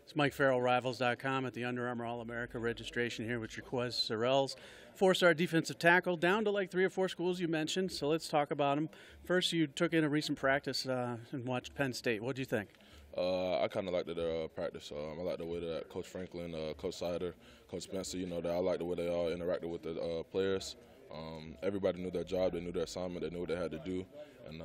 It's Mike Farrell, Rivals.com at the Under Armour All-America registration here with Jaquaze Sorrells, four-star defensive tackle, down to like 3 or 4 schools you mentioned, so let's talk about him. First, you took in a recent practice and watched Penn State. What did you think? I kind of liked their practice. I like the way that Coach Franklin, Coach Sider, Coach Spencer, that I like the way they all interacted with the players. Everybody knew their job, they knew their assignment, they knew what they had to do, and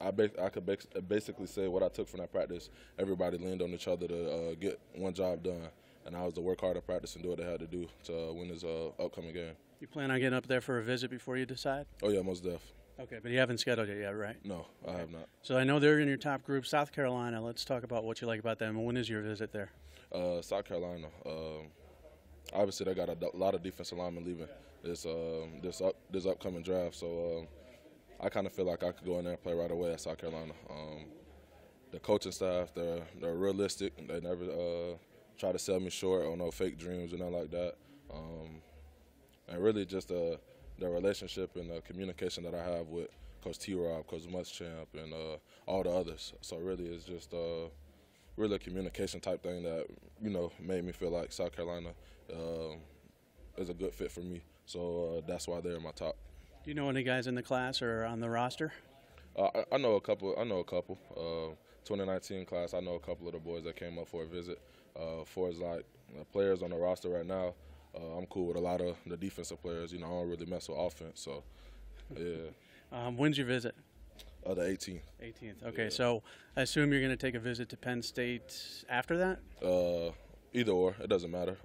I could basically say what I took from that practice. Everybody leaned on each other to get one job done, and I was to work hard at practice and do what they had to do to win this upcoming game. You plan on getting up there for a visit before you decide? Oh yeah, most def. Okay, but you haven't scheduled it yet, right? No, I have not. So I know they're in your top group, South Carolina. Let's talk about what you like about them. When is your visit there? South Carolina. Obviously, they got a lot of defensive linemen leaving this upcoming draft, so I kind of feel like I could go in there and play right away at South Carolina. The coaching staff, they're realistic. They never try to sell me short or no fake dreams or nothing like that. And really just the relationship and the communication that I have with Coach T-Rob, Coach Muschamp, and all the others. So really it's just really a communication type thing that, made me feel like South Carolina is a good fit for me. So that's why they're in my top. Do you know any guys in the class or on the roster? I know a couple. 2019 class, I know a couple of the boys that came up for a visit. For as like players on the roster right now, I'm cool with a lot of the defensive players. I don't really mess with offense, so yeah. When's your visit? The 18th. 18th. Okay, Yeah. so I assume you're going to take a visit to Penn State after that? Either or, it doesn't matter.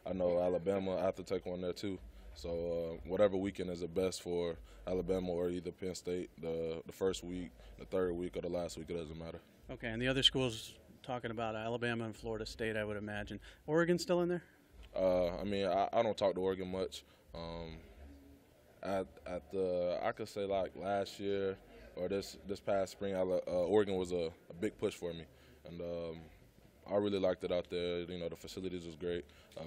I know Alabama, I have to take one there too. So whatever weekend is the best for Alabama or either Penn State, the first week, the third week, or the last week, it doesn't matter. Okay, and the other schools talking about Alabama and Florida State, I would imagine. Oregon still in there? I don't talk to Oregon much. I could say like last year or this past spring, Oregon was a big push for me, and I really liked it out there. The facilities was great.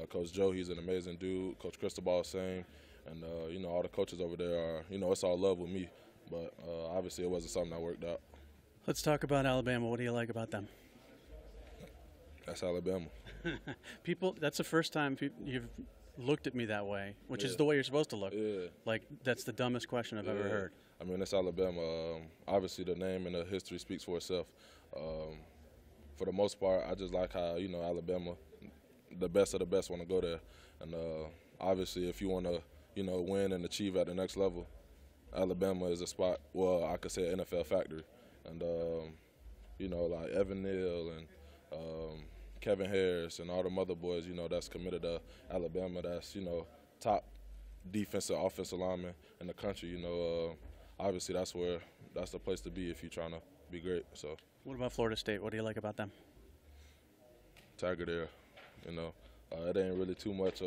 Coach Joe, he's an amazing dude. Coach Cristobal, same. And, all the coaches over there are, it's all love with me. But obviously it wasn't something that worked out. Let's talk about Alabama. What do you like about them? That's Alabama. That's the first time you've looked at me that way, which is Yeah. the way you're supposed to look. Yeah. Like, that's the dumbest question I've ever heard. It's Alabama. Obviously the name and the history speaks for itself. For the most part, I just like how, Alabama, the best of the best want to go there. And obviously if you want to, win and achieve at the next level, Alabama is a spot, well, I could say an NFL factory. And, like Evan Neal and Kevin Harris and all the other boys, that's committed to Alabama, that's, top defensive, offensive lineman in the country, obviously that's the place to be if you're trying to be great. So. What about Florida State? What do you like about them? Tiger there, it ain't really too much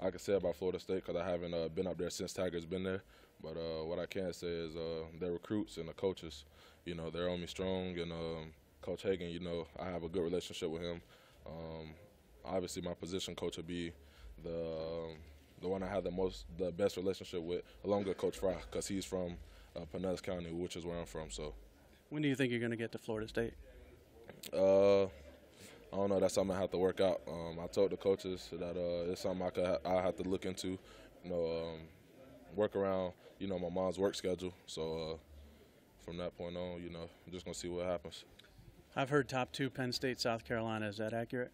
I can say about Florida State because I haven't been up there since Tiger's been there. But what I can say is their recruits and the coaches, they're on me strong. And Coach Hagan, I have a good relationship with him. Obviously, my position coach would be the one I have the best relationship with, along with Coach Fry, because he's from Pinellas County, which is where I'm from. So. When do you think you're going to get to Florida State? I don't know. That's something I have to work out. I told the coaches that it's something I have to look into. Work around my mom's work schedule. So from that point on, I'm just gonna see what happens. I've heard top 2 Penn State, South Carolina. Is that accurate?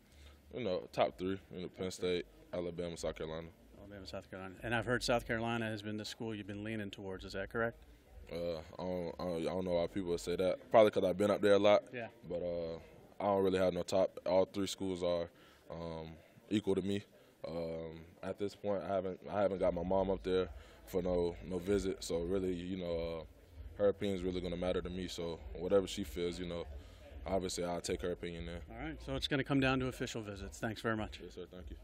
Top 3. Penn State, Alabama, South Carolina. Alabama, South Carolina. And I've heard South Carolina has been the school you've been leaning towards. Is that correct? I don't know why people would say that. Probably because I've been up there a lot. Yeah. But I don't really have no top. All 3 schools are equal to me. At this point, I haven't got my mom up there for no visit. So really, her opinion is really going to matter to me. So whatever she feels, obviously I'll take her opinion there. All right. So it's going to come down to official visits. Thanks very much. Yes, sir. Thank you.